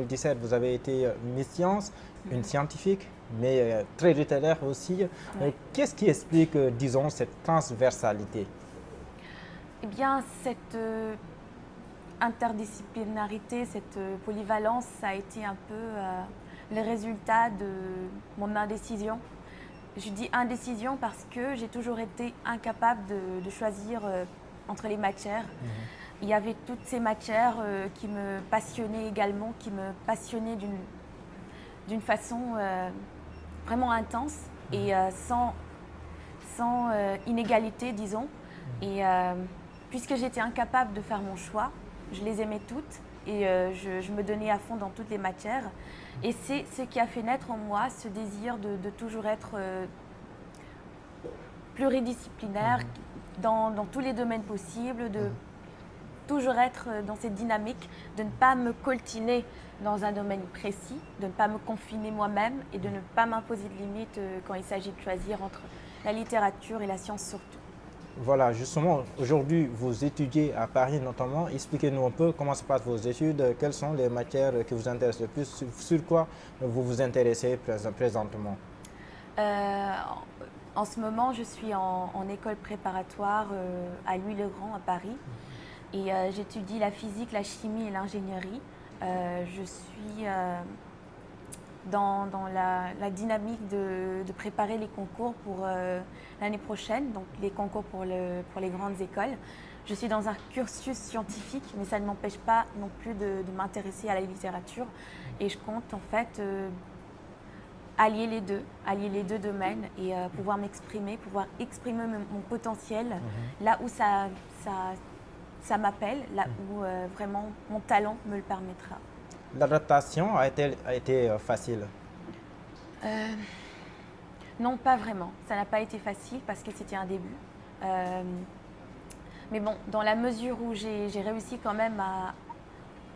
2017, vous avez été Miss Science, une scientifique, mais très littéraire aussi. Qu'est-ce qui explique, disons, cette transversalité? Eh bien, cette interdisciplinarité, cette polyvalence, ça a été un peu le résultat de mon indécision. Je dis indécision parce que j'ai toujours été incapable de choisir entre les matières. Il y avait toutes ces matières qui me passionnaient également, qui me passionnaient d'une façon vraiment intense et sans inégalité, disons. Et puisque j'étais incapable de faire mon choix, je les aimais toutes et je me donnais à fond dans toutes les matières. Et c'est ce qui a fait naître en moi ce désir de toujours être pluridisciplinaire dans tous les domaines possibles, de toujours être dans cette dynamique, de ne pas me coltiner dans un domaine précis, de ne pas me confiner moi-même et de ne pas m'imposer de limites quand il s'agit de choisir entre la littérature et la science surtout. Voilà, justement, aujourd'hui, vous étudiez à Paris notamment. Expliquez-nous un peu comment se passent vos études, quelles sont les matières qui vous intéressent le plus, sur quoi vous vous intéressez présentement. En ce moment, je suis en école préparatoire à Louis-le-Grand à Paris et j'étudie la physique, la chimie et l'ingénierie. Je suis dans la dynamique de préparer les concours pour l'année prochaine, donc les concours pour les grandes écoles. Je suis dans un cursus scientifique, mais ça ne m'empêche pas non plus de m'intéresser à la littérature. Et je compte en fait allier les deux domaines et pouvoir m'exprimer, pouvoir exprimer mon potentiel là où ça m'appelle, là où vraiment mon talent me le permettra. L'adaptation a été facile? Non, pas vraiment. Ça n'a pas été facile parce que c'était un début. Mais bon, dans la mesure où j'ai réussi quand même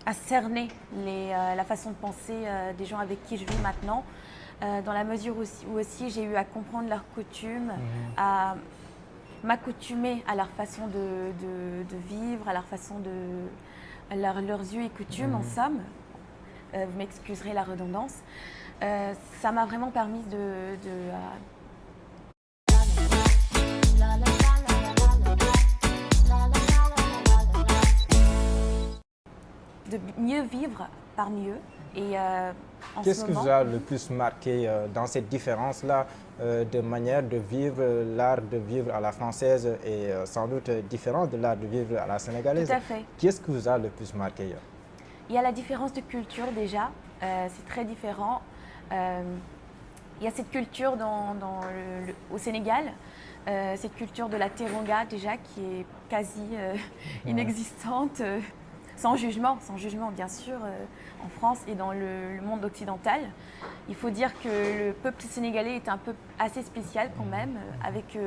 à cerner la façon de penser des gens avec qui je vis maintenant, dans la mesure où aussi j'ai eu à comprendre leurs coutumes, à m'accoutumer à leur façon de vivre, à leur façon leurs us et coutumes en somme. Vous m'excuserez la redondance. Ça m'a vraiment permis de mieux vivre parmi eux. Et Qu'est-ce qui vous a le plus marqué dans cette différence-là de manière de vivre, l'art de vivre à la française est sans doute différent de l'art de vivre à la sénégalaise? Tout à fait. Qu'est-ce qui vous a le plus marqué? Il y a la différence de culture déjà, c'est très différent. Il y a cette culture au Sénégal, cette culture de la teranga déjà qui est quasi inexistante, sans jugement bien sûr, en France et dans le monde occidental. Il faut dire que le peuple sénégalais est un peuple assez spécial quand même, avec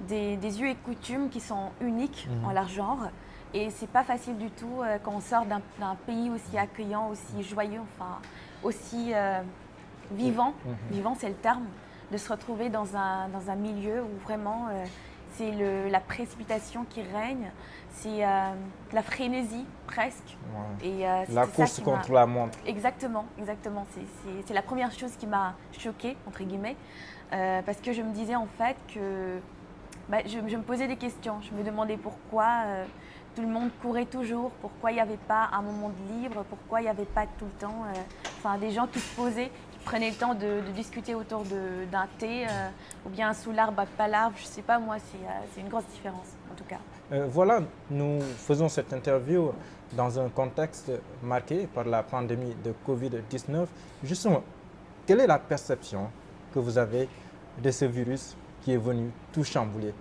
des us et coutumes qui sont uniques en leur genre. Et c'est pas facile du tout quand on sort d'un pays aussi accueillant, aussi joyeux, enfin aussi vivant. Vivant, c'est le terme, de se retrouver dans un milieu où vraiment c'est la précipitation qui règne, c'est la frénésie presque. Ouais. Et La course contre la montre. Exactement, exactement. C'est la première chose qui m'a choquée, entre guillemets, parce que je me disais en fait que je me posais des questions. Je me demandais pourquoi tout le monde courait toujours, pourquoi il n'y avait pas un moment de libre, pourquoi il n'y avait pas tout le temps des gens qui se posaient, qui prenaient le temps de discuter autour d'un thé ou bien sous l'arbre, pas l'arbre, je ne sais pas moi, c'est une grosse différence en tout cas. Voilà, nous faisons cette interview dans un contexte marqué par la pandémie de Covid-19. Justement, quelle est la perception que vous avez de ce virus qui est venu tout chambouler?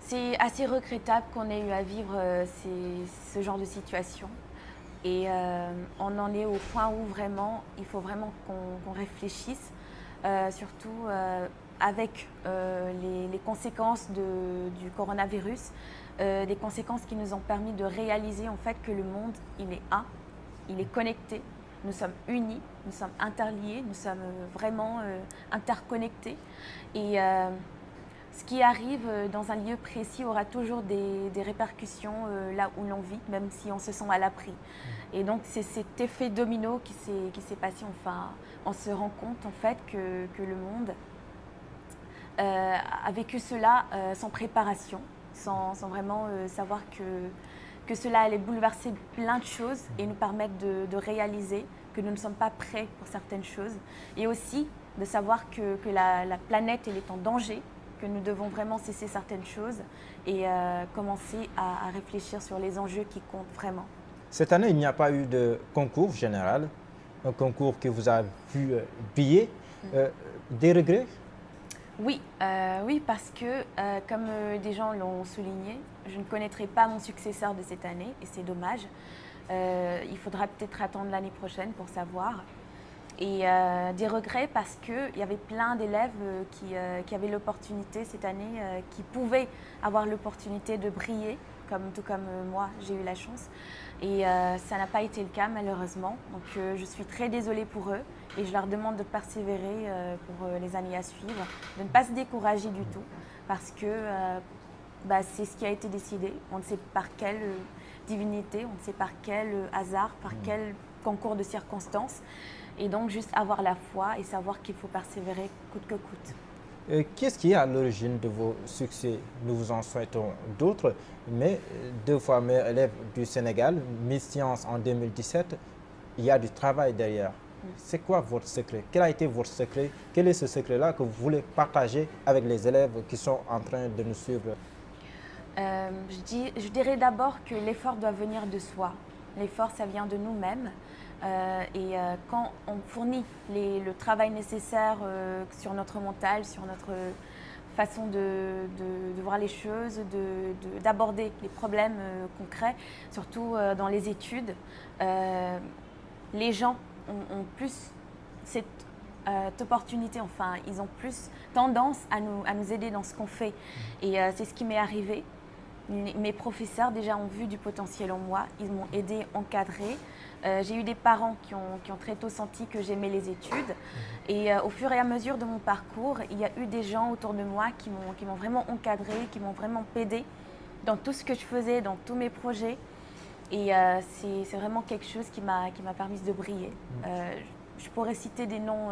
C'est assez regrettable qu'on ait eu à vivre ce genre de situation. Et on en est au point où vraiment, il faut vraiment qu'on réfléchisse, surtout avec les conséquences du coronavirus, des conséquences qui nous ont permis de réaliser en fait que le monde, il est un, il est connecté, nous sommes unis, nous sommes interliés, nous sommes vraiment interconnectés. Et ce qui arrive dans un lieu précis aura toujours des répercussions là où l'on vit, même si on se sent à l'abri. Et donc c'est cet effet domino qui s'est passé. Enfin, on se rend compte en fait que le monde a vécu cela sans préparation, sans vraiment savoir que cela allait bouleverser plein de choses et nous permettre de réaliser que nous ne sommes pas prêts pour certaines choses. Et aussi de savoir que la planète elle est en danger, que nous devons vraiment cesser certaines choses et commencer à réfléchir sur les enjeux qui comptent vraiment. Cette année, il n'y a pas eu de concours général, un concours qui vous a vu briller. Des regrets? Oui, oui, parce que comme des gens l'ont souligné, je ne connaîtrai pas mon successeur de cette année et c'est dommage. Il faudra peut-être attendre l'année prochaine pour savoir. Et des regrets parce qu'il y avait plein d'élèves qui avaient l'opportunité cette année, qui pouvaient avoir l'opportunité de briller, tout comme moi, j'ai eu la chance. Et ça n'a pas été le cas malheureusement. Donc je suis très désolée pour eux et je leur demande de persévérer pour les années à suivre, de ne pas se décourager du tout parce que c'est ce qui a été décidé. On ne sait par quelle divinité, on ne sait par quel hasard, par quel concours de circonstances. Et donc juste avoir la foi et savoir qu'il faut persévérer coûte que coûte. Qu'est-ce qui est à l'origine de vos succès? Nous vous en souhaitons d'autres, mais 2 fois meilleur élève du Sénégal, Miss Science en 2017, il y a du travail derrière. C'est quoi votre secret? Quel a été votre secret? Quel est ce secret-là que vous voulez partager avec les élèves qui sont en train de nous suivre? Je dirais d'abord que l'effort doit venir de soi. L'effort, ça vient de nous-mêmes. Quand on fournit le travail nécessaire sur notre mental, sur notre façon de voir les choses, d'aborder les problèmes concrets, surtout dans les études, les gens ont plus cette opportunité, enfin ils ont plus tendance à nous aider dans ce qu'on fait. Et c'est ce qui m'est arrivé. Mes professeurs déjà ont vu du potentiel en moi, ils m'ont aidé, encadré. J'ai eu des parents qui ont très tôt senti que j'aimais les études. Et au fur et à mesure de mon parcours, il y a eu des gens autour de moi qui m'ont vraiment encadré, qui m'ont vraiment aidé dans tout ce que je faisais, dans tous mes projets. Et c'est vraiment quelque chose qui m'a permis de briller. Je pourrais citer des noms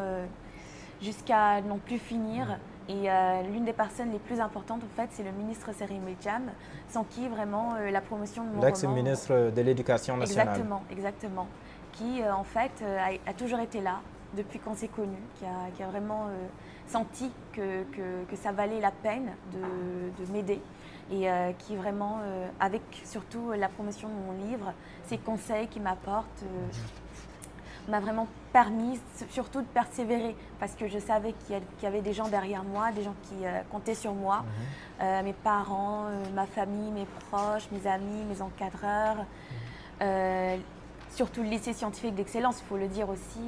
jusqu'à non plus finir. Et l'une des personnes les plus importantes, en fait, c'est le ministre Serine Mejam, sans qui vraiment la promotion de mon roman... L'ex-ministre de l'Éducation nationale. Exactement, exactement. Qui, en fait, a toujours été là depuis qu'on s'est connus, qui a vraiment senti que ça valait la peine de m'aider. Et qui vraiment, avec surtout la promotion de mon livre, ses conseils qu'il m'apporte, m'a vraiment permis surtout de persévérer parce que je savais qu'il y avait des gens derrière moi, des gens qui comptaient sur moi, mes parents, ma famille, mes proches, mes amis, mes encadreurs, surtout le lycée scientifique d'excellence, il faut le dire aussi,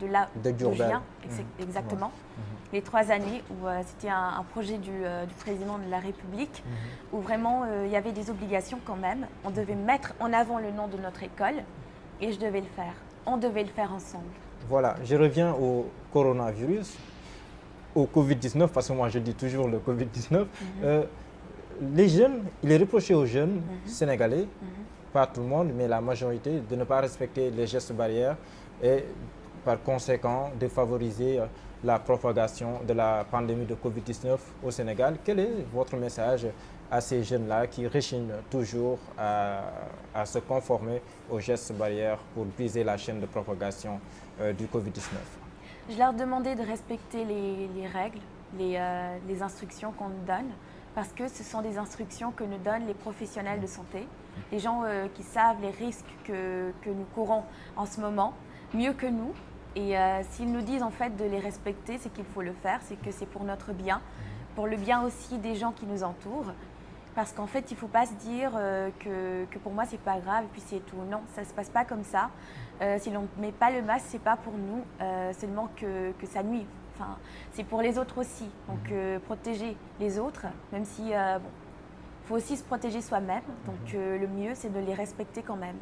de là où je viens, exactement. Les 3 années où c'était un projet du président de la République, où vraiment il y avait des obligations quand même. On devait mettre en avant le nom de notre école et je devais le faire. On devait le faire ensemble. Voilà, je reviens au coronavirus, au Covid-19, parce que moi je dis toujours le Covid-19. Les jeunes, il est reproché aux jeunes sénégalais, pas tout le monde, mais la majorité, de ne pas respecter les gestes barrières et par conséquent de favoriser la propagation de la pandémie de Covid-19 au Sénégal. Quel est votre message à ces jeunes-là qui rechignent toujours à se conformer aux gestes barrières pour briser la chaîne de propagation du Covid-19? Je leur demandais de respecter les règles, les instructions qu'on nous donne, parce que ce sont des instructions que nous donnent les professionnels de santé, les gens qui savent les risques que nous courons en ce moment, mieux que nous. Et s'ils nous disent en fait de les respecter, c'est qu'il faut le faire, c'est que c'est pour notre bien, pour le bien aussi des gens qui nous entourent. Parce qu'en fait, il ne faut pas se dire que pour moi, c'est pas grave et puis c'est tout. Non, ça ne se passe pas comme ça. Si l'on ne met pas le masque, ce n'est pas pour nous, seulement que ça nuit. Enfin, c'est pour les autres aussi. Donc, protéger les autres, même si faut aussi se protéger soi-même. Donc, le mieux, c'est de les respecter quand même.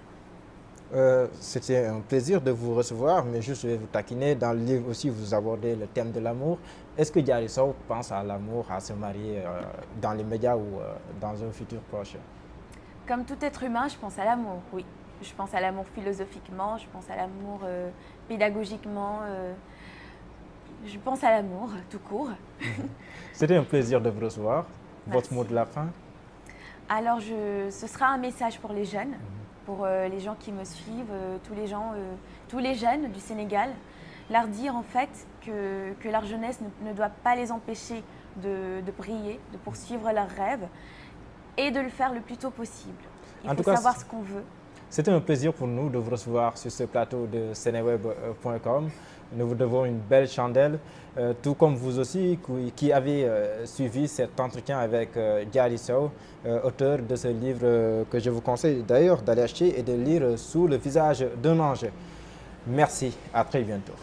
C'était un plaisir de vous recevoir, mais juste je vais vous taquiner. Dans le livre aussi, vous abordez le thème de l'amour. Est-ce que Diary Sow pense à l'amour, à se marier dans les médias ou dans un futur proche? Comme tout être humain, je pense à l'amour, oui. Je pense à l'amour philosophiquement, je pense à l'amour pédagogiquement, je pense à l'amour tout court. C'était un plaisir de vous recevoir. Merci. Votre mot de la fin? Alors, ce sera un message pour les jeunes, pour les gens qui me suivent, tous les jeunes du Sénégal, leur dire en fait que leur jeunesse ne doit pas les empêcher de briller, de poursuivre leurs rêves et de le faire le plus tôt possible. Il faut savoir ce qu'on veut. C'était un plaisir pour nous de vous recevoir sur ce plateau de seneweb.com. Nous vous devons une belle chandelle, tout comme vous aussi qui avez suivi cet entretien avec Diary Sow, auteur de ce livre que je vous conseille d'ailleurs d'aller acheter et de lire Sous le visage d'un ange. Merci, à très bientôt.